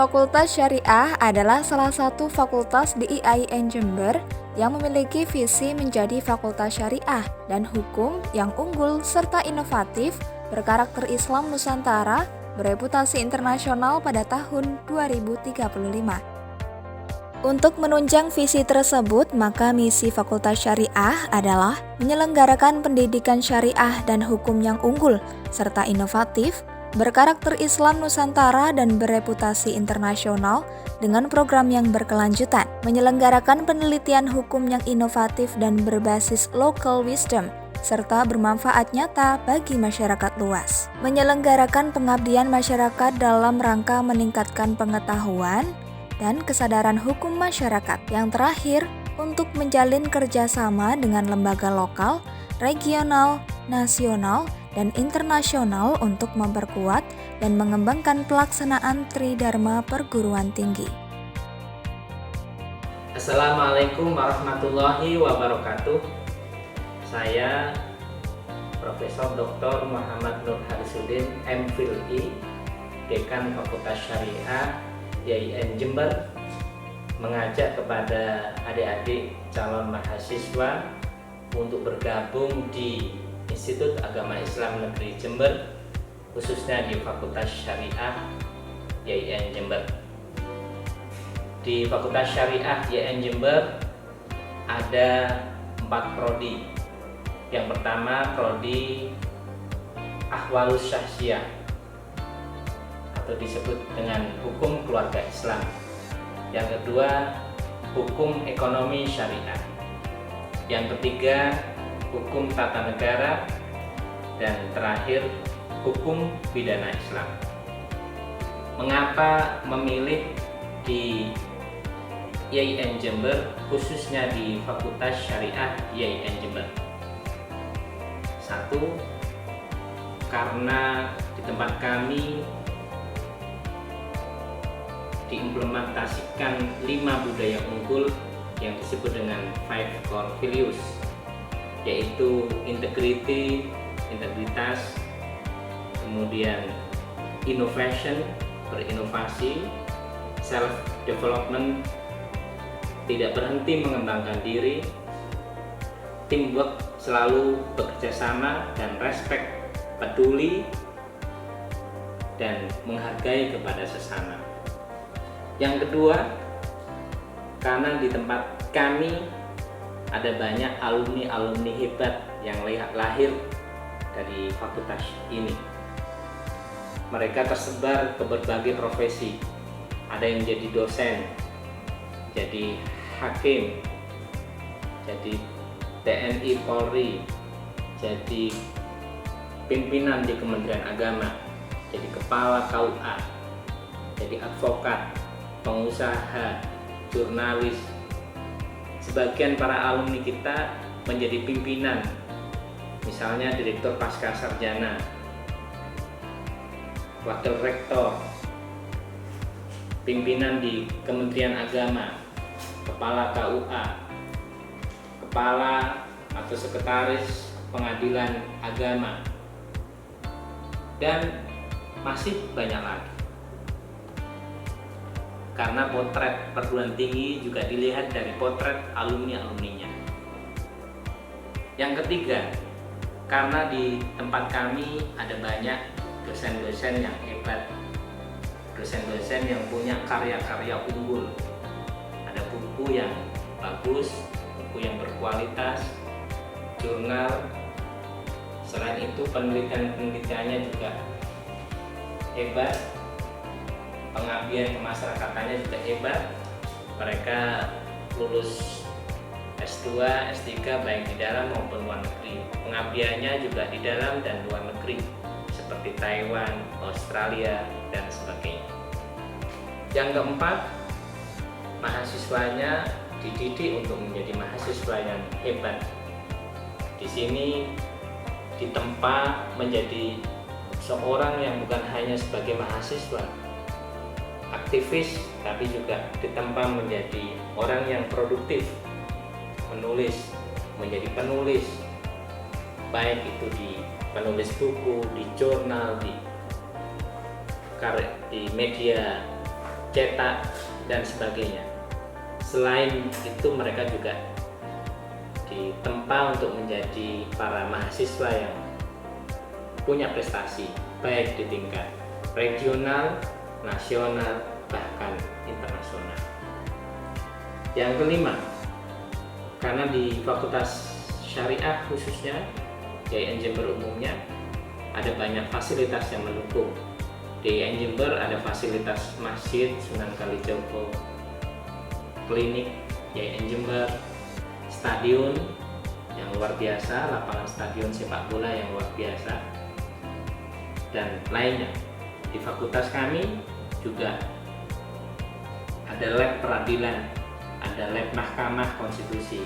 Fakultas Syariah adalah salah satu fakultas di IAIN Jember yang memiliki visi menjadi fakultas syariah dan hukum yang unggul serta inovatif, berkarakter Islam Nusantara, bereputasi internasional pada tahun 2035. Untuk menunjang visi tersebut, maka misi Fakultas Syariah adalah menyelenggarakan pendidikan syariah dan hukum yang unggul serta inovatif, berkarakter Islam Nusantara dan bereputasi internasional dengan program yang berkelanjutan, menyelenggarakan penelitian hukum yang inovatif dan berbasis local wisdom, serta bermanfaat nyata bagi masyarakat luas, menyelenggarakan pengabdian masyarakat dalam rangka meningkatkan pengetahuan dan kesadaran hukum masyarakat. Yang terakhir, untuk menjalin kerjasama dengan lembaga lokal, regional, nasional, dan internasional untuk memperkuat dan mengembangkan pelaksanaan Tridharma Perguruan Tinggi. Assalamualaikum warahmatullahi wabarakatuh. Saya Profesor Dr. Muhammad Nur Harisuddin, MPhil.I, Dekan Fakultas Syariah IAIN Jember, mengajak kepada adik-adik calon mahasiswa untuk bergabung di Institut Agama Islam Negeri Jember, khususnya di Fakultas Syariah IAIN Jember. Di Fakultas Syariah IAIN Jember ada 4 prodi. Yang pertama, prodi Ahwalus Syahsiah atau disebut dengan hukum keluarga Islam. Yang kedua, hukum ekonomi syariah. Yang ketiga, hukum tata negara. Dan terakhir, hukum pidana Islam. Mengapa memilih di IAIN Jember, khususnya di Fakultas Syariah IAIN Jember? 1. Karena di tempat kami diimplementasikan 5 budaya unggul yang disebut dengan 5 core values, yaitu integrity, integritas, kemudian innovation, berinovasi, self development, tidak berhenti mengembangkan diri, teamwork, selalu bekerja sama, dan respect, peduli dan menghargai kepada sesama. Yang kedua, karena di tempat kami ada banyak alumni-alumni hebat yang lahir dari fakultas ini. Mereka tersebar ke berbagai profesi. Ada yang jadi dosen, jadi hakim, jadi TNI Polri, jadi pimpinan di Kementerian Agama, jadi kepala KUA, jadi advokat, pengusaha, jurnalis. Sebagian para alumni kita menjadi pimpinan, misalnya direktur pasca sarjana, wakil rektor, pimpinan di Kementerian Agama, kepala KUA, kepala atau sekretaris pengadilan agama, dan masih banyak lagi. Karena potret perguruan tinggi juga dilihat dari potret alumni-alumninya. Yang ketiga, karena di tempat kami ada banyak dosen-dosen yang hebat, dosen-dosen yang punya karya-karya unggul, ada buku yang bagus, buku yang berkualitas, jurnal. Selain itu, penelitian-penelitiannya juga hebat, pengabdian kemasyarakatannya juga hebat. Mereka lulus S2, S3 baik di dalam maupun luar negeri. Pengabdiannya juga di dalam dan luar negeri, seperti Taiwan, Australia, dan sebagainya. Yang keempat, mahasiswanya dididik untuk menjadi mahasiswa yang hebat. Di sini ditempa menjadi seorang yang bukan hanya sebagai mahasiswa, aktivis, tapi juga ditempa menjadi orang yang produktif, menulis, menjadi penulis, baik itu di penulis buku, di jurnal, di media cetak, dan sebagainya. Selain itu mereka juga ditempa untuk menjadi para mahasiswa yang punya prestasi baik di tingkat regional, nasional, bahkan internasional. Yang kelima, karena di Fakultas Syariah khususnya, YIN Jember umumnya, ada banyak fasilitas yang mendukung. Di YIN Jember ada fasilitas masjid Sunan Kalijogo, klinik YIN Jember, stadion yang luar biasa, lapangan stadion sepak bola yang luar biasa, dan lainnya. Di fakultas kami juga ada lab peradilan, ada lab mahkamah konstitusi,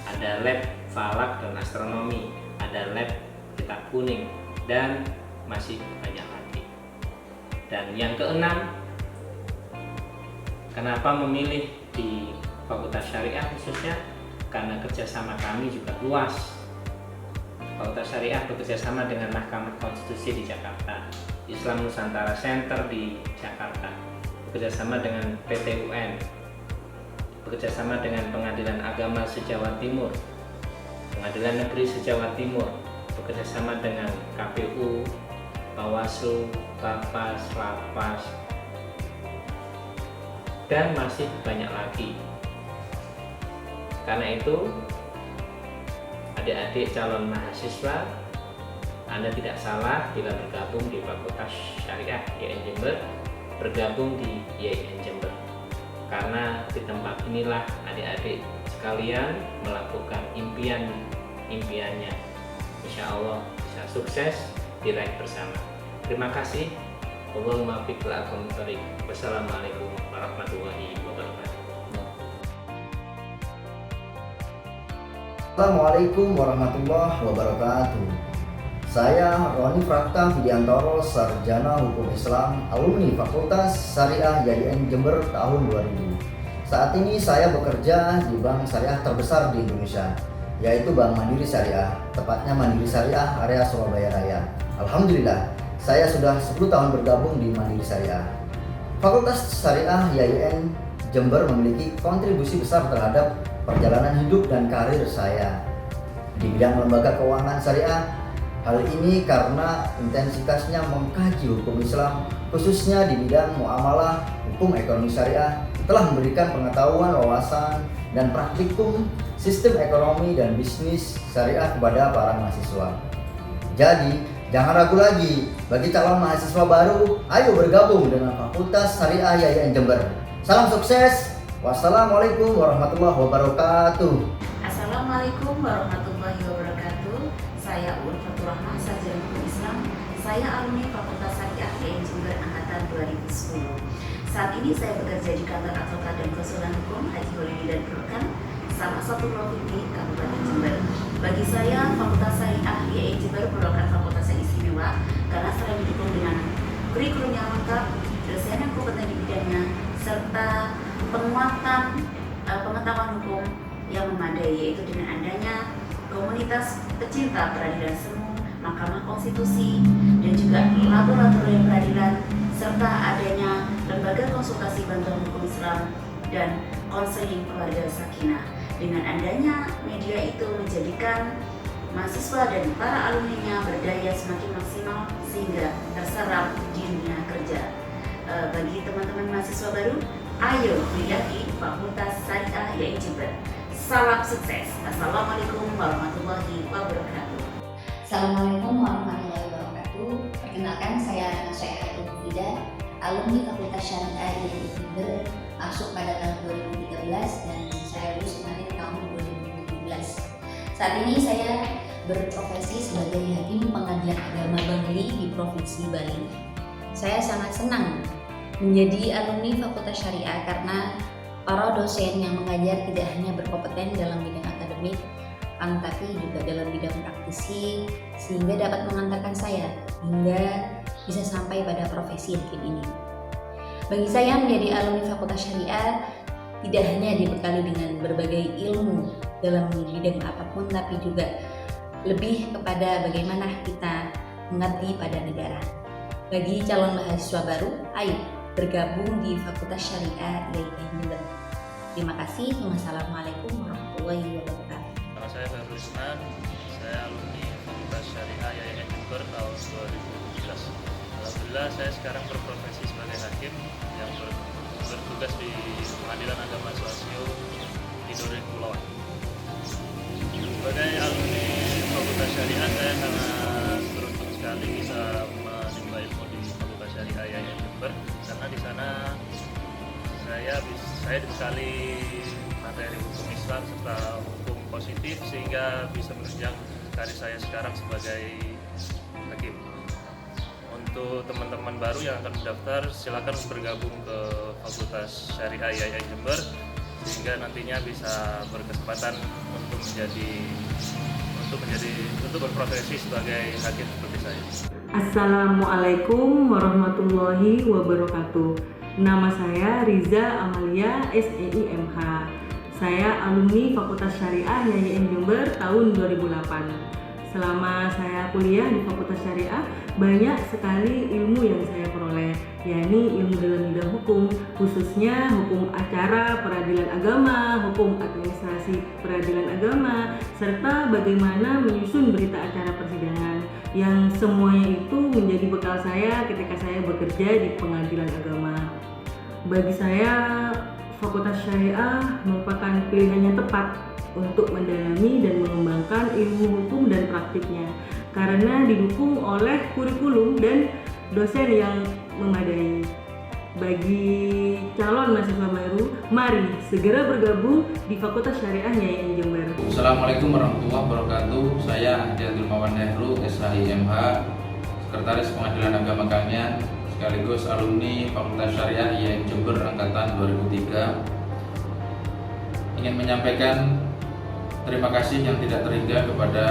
ada lab falak dan astronomi, ada lab kitab kuning, dan masih banyak lagi. Dan yang keenam, kenapa memilih di Fakultas Syariah khususnya? Karena kerjasama kami juga luas. Fakultas Syariah bekerjasama dengan Mahkamah Konstitusi di Jakarta, Islam Nusantara Center di Jakarta, bekerjasama dengan PT UN, bekerjasama dengan Pengadilan Agama se-Jawa Timur, Pengadilan Negeri se-Jawa Timur, bekerjasama dengan KPU, Bawaslu, Bapas, Lapas, dan masih banyak lagi. Karena itu, adik-adik calon mahasiswa, Anda tidak salah bila bergabung di Fakultas Syariah YIN Jember, bergabung di YIN Jember. Karena di tempat inilah adik-adik sekalian melakukan impiannya. Insya Allah bisa sukses diraih bersama. Terima kasih. Wassalamualaikum warahmatullahi wabarakatuh. Assalamualaikum warahmatullahi wabarakatuh. Saya Roni Prakta Widiantoro, Sarjana Hukum Islam, alumni Fakultas Syariah YIN Jember tahun 2000. Saat ini saya bekerja di bank syariah terbesar di Indonesia, yaitu Bank Mandiri Syariah, tepatnya Mandiri Syariah area Surabaya Raya. Alhamdulillah, saya sudah 10 tahun bergabung di Mandiri Syariah. Fakultas Syariah YIN Jember memiliki kontribusi besar terhadap perjalanan hidup dan karir saya di bidang lembaga keuangan syariah. Hal ini karena intensitasnya mengkaji hukum Islam, khususnya di bidang muamalah, hukum ekonomi syariah, telah memberikan pengetahuan, wawasan, dan praktikum sistem ekonomi dan bisnis syariah kepada para mahasiswa. Jadi, jangan ragu lagi bagi calon mahasiswa baru, ayo bergabung dengan Fakultas Syariah YIN Jember. Salam sukses. Wassalamualaikum warahmatullahi wabarakatuh. Assalamualaikum warahmatullahi wabarakatuh. Saya Uun Faturrahman, Sarjana Hukum Islam. Saya alumni Fakultas Syariah YIN Jember angkatan 2010. Saat ini saya bekerja di kantor advokat dan konsultan hukum Haji Holidi dan Purkan, salah satu provinsi Kabupaten Jember. Bagi saya, Fakultas Syariah YIN Jember merupakan fakultas yang istimewa karena selain didukung dengan kurikulum yang lengkap, dosen yang kompeten di bidangnya, serta penguatan pengetahuan hukum yang memadai, yaitu dengan adanya komunitas pecinta peradilan semu, Mahkamah Konstitusi, dan juga laboratorium peradilan, serta adanya lembaga konsultasi bantuan hukum Islam dan konseling keluarga sakinah. Dengan adanya media itu menjadikan mahasiswa dan para alumninya berdaya semakin maksimal sehingga terserap di dunia kerja. Bagi teman-teman mahasiswa baru, ayo mendaki Fakultas Syariah YIN Jember. Salam sukses. Assalamualaikum warahmatullahi wabarakatuh. Assalamualaikum warahmatullahi wabarakatuh. Perkenalkan, saya Syekh Fida, alumni Fakultas Syariah YIN Jember, masuk pada tahun 2013 dan saya lulus kemarin tahun 2017. Saat ini saya berprofesi sebagai Hakim Pengadilan Agama Bangli di Provinsi Bali. Saya sangat senang menjadi alumni Fakultas Syariah karena para dosen yang mengajar tidak hanya berkompeten dalam bidang akademik, tapi juga dalam bidang praktisi, sehingga dapat mengantarkan saya hingga bisa sampai pada profesi hakim ini. Bagi saya, menjadi alumni Fakultas Syariah tidak hanya dibekali dengan berbagai ilmu dalam bidang apapun, tapi juga lebih kepada bagaimana kita mengabdi pada negara. Bagi calon mahasiswa baru, ayo bergabung di Fakultas Syariah IAIN Jember. Terima kasih. Wassalamualaikum warahmatullahi wabarakatuh. Nama saya Khairul Isnan, saya alumni Fakultas Syariah IAIN Jember tahun 2017. Alhamdulillah saya sekarang berprofesi sebagai hakim yang bertugas di Pengadilan Agama Suasio di Duren Kepulauan. Sebagai alumni Fakultas Syariah, saya sangat beruntung sekali bisa menimba ilmu di Fakultas Syariah IAIN Jember, karena di sana saya dibekali materi hukum Islam serta hukum positif sehingga bisa menunjang karir saya sekarang sebagai hakim. Untuk teman-teman baru yang akan mendaftar, silakan bergabung ke Fakultas Syariah IAIN Jember sehingga nantinya bisa berkesempatan untuk berprofesi sebagai hakim seperti saya. Assalamualaikum warahmatullahi wabarakatuh. Nama saya Riza Amalia SEIMH. Saya alumni Fakultas Syariah IAIN Jember tahun 2008. Selama saya kuliah di Fakultas Syariah, banyak sekali ilmu yang saya peroleh, yakni ilmu dalam bidang hukum, khususnya hukum acara peradilan agama, hukum administrasi peradilan agama, serta bagaimana menyusun berita acara persidangan, yang semuanya itu menjadi bekal saya ketika saya bekerja di pengadilan agama. Bagi saya, Fakultas Syariah merupakan pilihan yang tepat untuk mendalami dan mengembangkan ilmu hukum dan praktiknya, karena didukung oleh kurikulum dan dosen yang memadai. Bagi calon mahasiswa baru, mari segera bergabung di Fakultas Syariah IAIN Jember. Assalamualaikum warahmatullahi wabarakatuh. Saya Ahdiatul Mawan Nehru, SHIMH, Sekretaris Pengadilan Agama Kanyan, sekaligus alumni Fakultas Syariah IAIN Jember angkatan 2003. Ingin menyampaikan terima kasih yang tidak terhingga kepada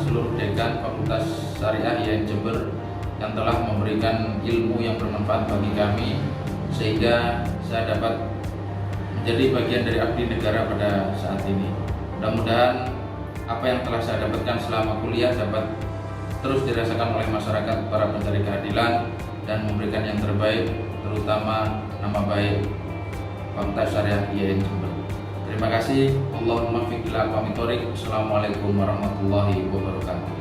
seluruh dekan Fakultas Syariah IAIN Jember yang telah memberikan ilmu yang bermanfaat bagi kami sehingga saya dapat menjadi bagian dari abdi negara pada saat ini. Mudah-mudahan apa yang telah saya dapatkan selama kuliah dapat terus dirasakan oleh masyarakat para pencari keadilan dan memberikan yang terbaik, terutama nama baik Fakultas Syariah IAIN Jember. Terima kasih. Allahumma fiqh ila aqwamit thoriq. Assalamualaikum warahmatullahi wabarakatuh.